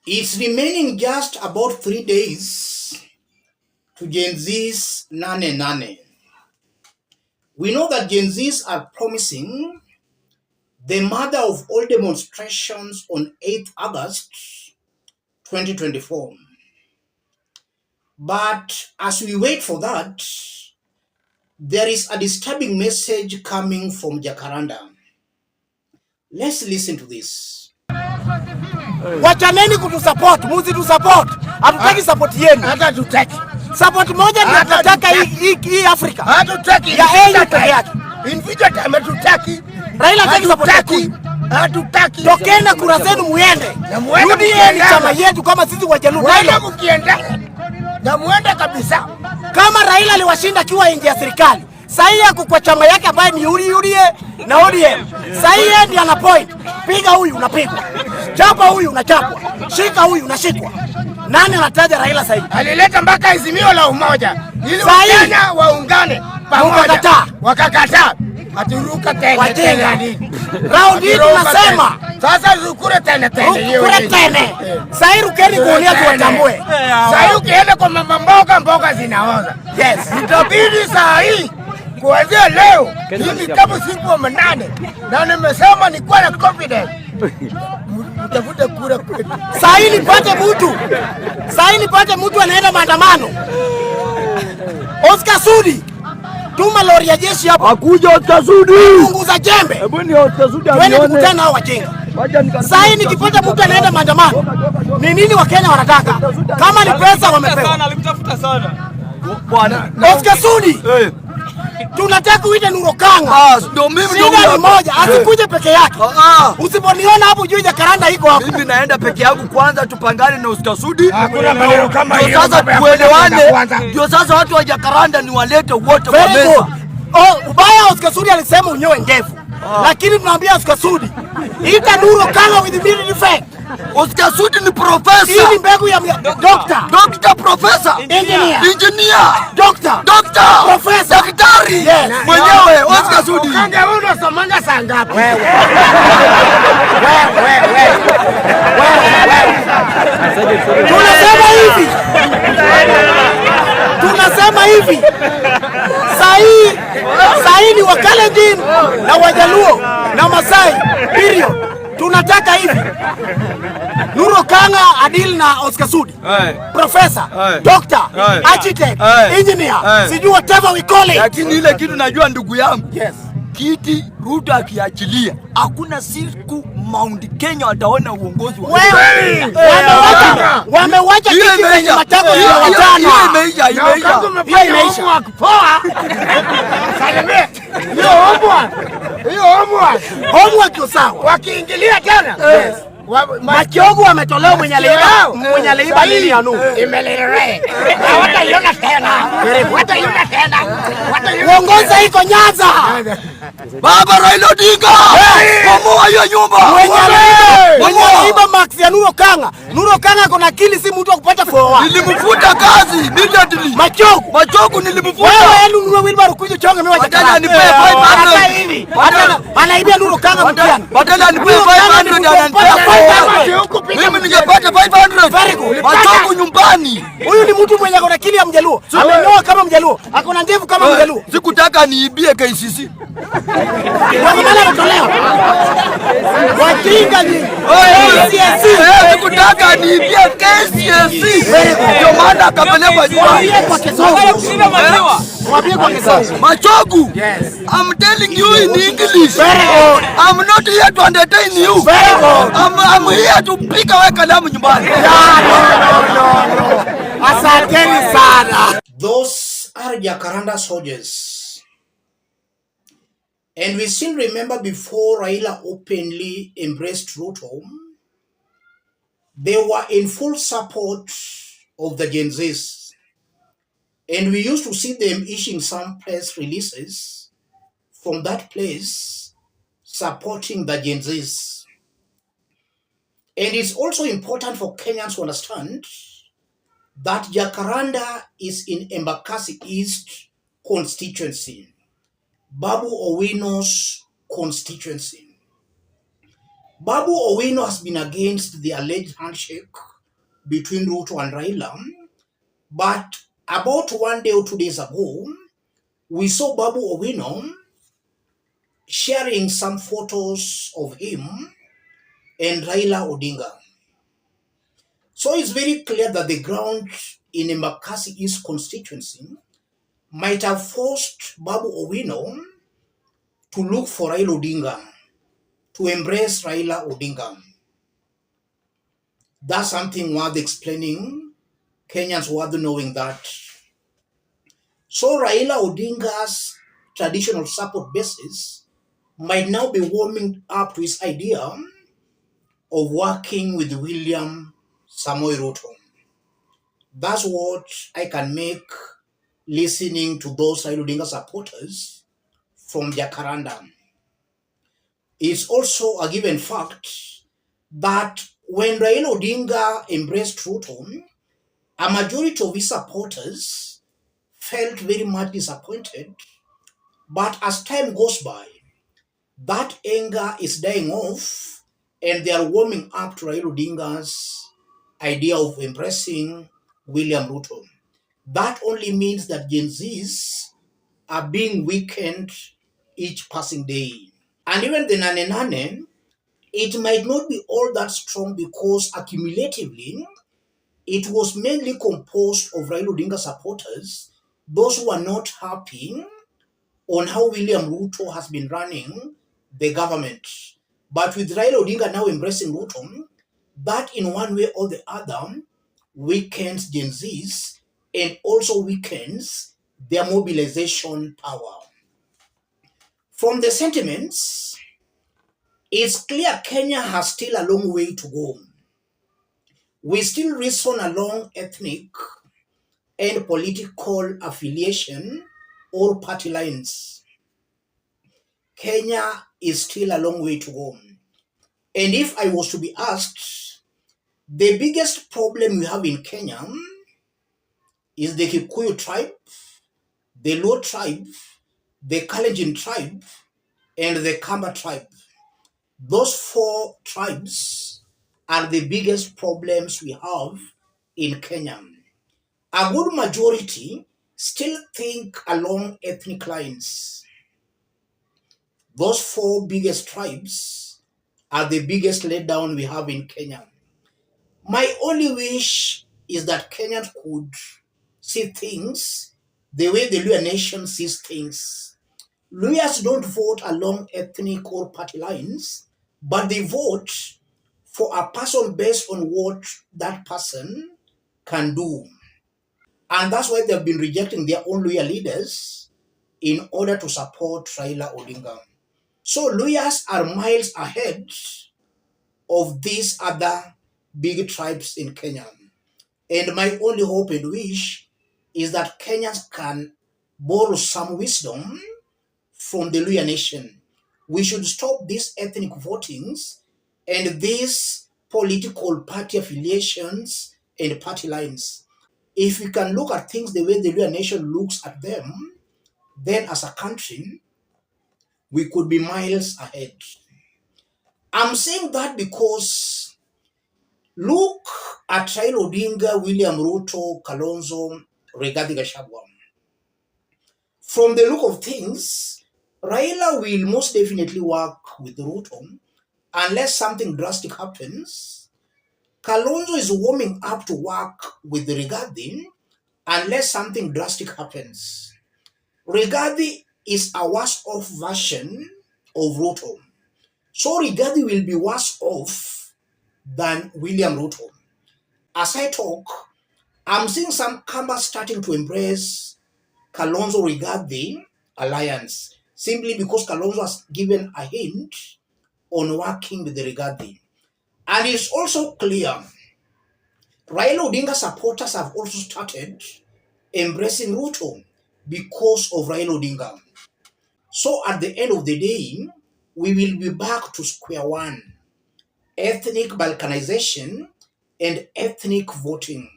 It's remaining just about 3 days to Gen Z's NANE. We know that Gen Z's are promising the mother of all demonstrations on 8th August 2024. But as we wait for that, there is a disturbing message coming from Jakaranda. Let's listen to this. Wachaneni kutusupport, muzi tu support. Hatutaki support yenu. Hata tutaki. Support moja ndio tunataka hii Afrika. Hatutaki. Ya EU peke yake. Invita kama tutaki. Raila hataki support yetu. Hatutaki. Tokeni kura zenu muende. Rudieni chama yetu kama sisi Wajaluo. Raila mkienda. Na muende kabisa. Kama Raila aliwashinda kiwa nje ya serikali. Sasa yako kwa chama yake ambaye ni UDA na ODM. Sasa yeye ndiye ana point. Piga huyu unapigwa. Chapa huyu unachapwa. Shika huyu unashikwa. Nani anataja Raila sasa hivi? Alileta mpaka azimio la umoja ili Wakenya waungane pamoja. Wakakataa. Aturuka tena nini? Round hii tunasema sasa zukure tena. Zukure tena. Sasa rukeni kuonia tuwatambue. Sasa ukienda kwa mboga zinaoza. Yes. Itabidi saa hii kuanzia leo hivi kama siku ya 8 na nimesema ni kwa na confidence. Mtafuta kura kwetu. Sasa hii nipate mtu anaenda maandamano. Oscar Sudi. Tuma lori ya jeshi hapo. Hakuja Oscar Sudi. Punguza jembe. Hebu ni Oscar Sudi anione. Twende kukutana hao wajinga. Sasa hii nikipata mtu anaenda maandamano. Ni nini Wakenya wanataka? Kama ni pesa wamepewa. Alimtafuta sana. Bwana Oscar Sudi. Tunataka uite Nurokanga. Ndio mimi ndio mmoja, asikuje peke yake. Usiponiona hapo juu Jakaranda iko hapo. Mimi naenda peke yangu kwanza tupangane na Oscar Sudi. Hakuna maneno kama hiyo. Sasa tuelewane. Ndio sasa watu wa Jakaranda ni walete wote kwa meza. Ubaya Oscar Sudi alisema unyoe ndevu. Lakini tunaambia Oscar Sudi, ita Nurokanga with immediate effect. Oscar Sudi ni professor. Hii ni mbegu ya doctor. Doctor, professor. Engineer. Doctor. Professor. Daktari. Yes. Mwenyewe Oscar Sudi. Kanga unasomanga saa ngapi? Wewe. Tunasema hivi. Sahi ni Wakalenjin na Wajaluo na Masai. Period. Tunataka hivi. Nurokanga adil na Oscar Sudi. Professor, doctor, architect, engineer, sijui whatever we call it. Lakini ile kitu najua ndugu yangu. Yes. Kiti Ruto akiachilia, hakuna siku Mount Kenya wataona uongozi wa wamewacha kiti kwenye matako ya watano. Imeisha. Poa. Salimia. Homework sawa. Wakiingilia tena. Yes. Machogu wametolewa mwenye aliiba nini ya Nuhu. Imelere. Wataiona tena. Uongozi iko Nyanza. Baba Raila Odinga. Bomoa hiyo nyumba. Mwenye aliiba Max ya Nurokanga. Nurokanga kuna akili si mtu wa kupata foa. Nilimfuta kazi immediately. Machogu nilimfuta. Wewe nunua Wilbur kuja chonga mimi wacha. Badala nipe 500. Anaibia Nurokanga mtiani. Badala nipe 500 ananipea. Mimi ningepata 500. Machogu nyumbani. Huyu ni mtu mwenye akona akili ya Mjaluo. Amenyoa kama Mjaluo. Akona ndevu kama Mjaluo. Sikutaka niibie KCC. Wanamala kutolewa. Wajinga nyinyi. Sikutaka niibie KCC. Ndio maana akapelekwa nyumbani. Mwambie kwa kisasa. Machogu. Yes. I'm telling you in English. Very good. I'm not here to entertain you. Very good. I'm here to pick away kalamu nyumbani. No. Asanteni sana. Those are Jacaranda soldiers. And we still remember before Raila openly embraced Ruto, they were in full support of the Gen Zs. And we used to see them issuing some press releases from that place supporting the Gen Zs. And it's also important for Kenyans to understand that Jacaranda is in Embakasi East constituency, Babu Owino's constituency. Babu Owino has been against the alleged handshake between Ruto and Raila, but about 1 day or 2 days ago, we saw Babu Owino sharing some photos of him and Raila Odinga. So it's very clear that the ground in Embakasi East constituency might have forced Babu Owino to look for Raila Odinga, to embrace Raila Odinga. That's something worth explaining. Kenyans worth knowing that. So Raila Odinga's traditional support basis might now be warming up to his idea of working with William Samoei Ruto. That's what I can make listening to those Raila Odinga supporters from Jacaranda. It's also a given fact that when Raila Odinga embraced Ruto, a majority of his supporters felt very much disappointed. But as time goes by, that anger is dying off and they are warming up to Raila Odinga's idea of embracing William Ruto. That only means that Gen Zs are being weakened each passing day. And even the NANE, it might not be all that strong because accumulatively, it was mainly composed of Raila Odinga supporters, those who are not happy on how William Ruto has been running the government. But with Raila Odinga now embracing Ruto, that in one way or the other weakens Gen Zs and also weakens their mobilization power. From the sentiments, it's clear Kenya has still a long way to go. We still reason along ethnic and political affiliation or party lines. Kenya is still a long way to go. And if I was to be asked, the biggest problem we have in Kenya is the Kikuyu tribe, the Luo tribe, the Kalenjin tribe, and the Kamba tribe. Those four tribes are the biggest problems we have in Kenya. A good majority still think along ethnic lines. Those four biggest tribes are the biggest letdown we have in Kenya. My only wish is that Kenyans could see things the way the Luo nation sees things. Luyas don't vote along ethnic or party lines, but they vote for a person based on what that person can do. And that's why they've been rejecting their own Luya leaders in order to support Raila Odinga. So Luyas are miles ahead of these other big tribes in Kenya. And my only hope and wish is that Kenyans can borrow some wisdom from the Luya nation. We should stop these ethnic votings and these political party affiliations and party lines. If we can look at things the way the Luya nation looks at them, then as a country, we could be miles ahead. I'm saying that because look at Raila Odinga, William Ruto, Kalonzo, Rigathi Gachagua. From the look of things, Raila will most definitely work with Ruto unless something drastic happens. Kalonzo is warming up to work with Rigathi unless something drastic happens. Rigathi is a worse off version of Ruto. So Rigathi will be worse off than William Ruto. As I talk, I'm seeing some Kamba starting to embrace Kalonzo Rigathi alliance simply because Kalonzo has given a hint on working with the Rigathi. And it's also clear Raila Odinga supporters have also started embracing Ruto because of Raila Odinga. So at the end of the day, we will be back to square one. Ethnic balkanization and ethnic voting.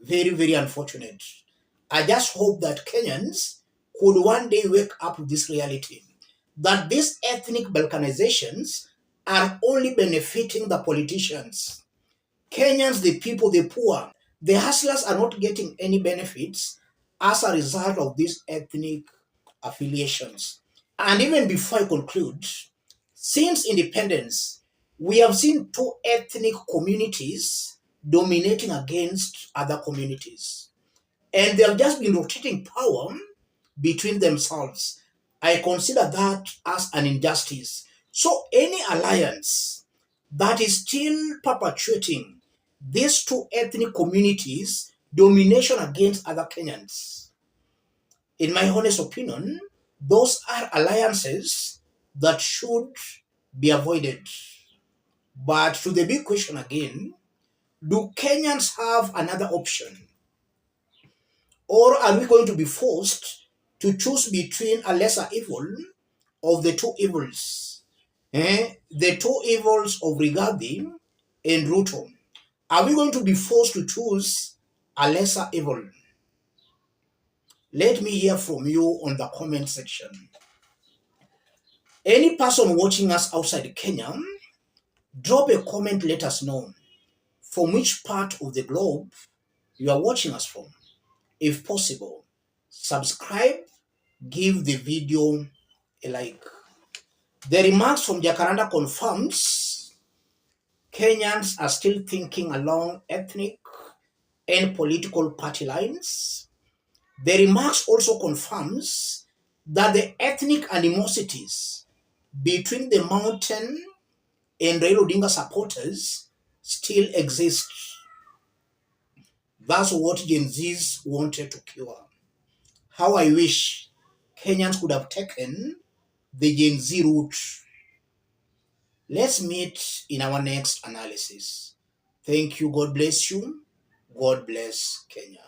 Very, very unfortunate. I just hope that Kenyans could one day wake up to this reality. That these ethnic balkanizations are only benefiting the politicians. Kenyans, the people, the poor, the hustlers are not getting any benefits as a result of these ethnic affiliations. And even before I conclude, since independence, we have seen two ethnic communities dominating against other communities. And they have just been rotating power between themselves. I consider that as an injustice. So any alliance that is still perpetuating these two ethnic communities' domination against other Kenyans, in my honest opinion, those are alliances that should be avoided. But to the big question again, do Kenyans have another option? Or are we going to be forced to choose between a lesser evil of the two evils? The two evils of Rigathi and Ruto. Are we going to be forced to choose a lesser evil? Let me hear from you on the comment section. Any person watching us outside Kenya, drop a comment, let us know from which part of the globe you are watching us from. If possible, subscribe, give the video a like. The remarks from Jacaranda confirms Kenyans are still thinking along ethnic and political party lines. The remarks also confirms that the ethnic animosities between the Mountain and Raila Odinga supporters still exist. That's what Gen Zs wanted to cure. How I wish Kenyans could have taken the Gen Z route. Let's meet in our next analysis. Thank you. God bless you. God bless Kenya.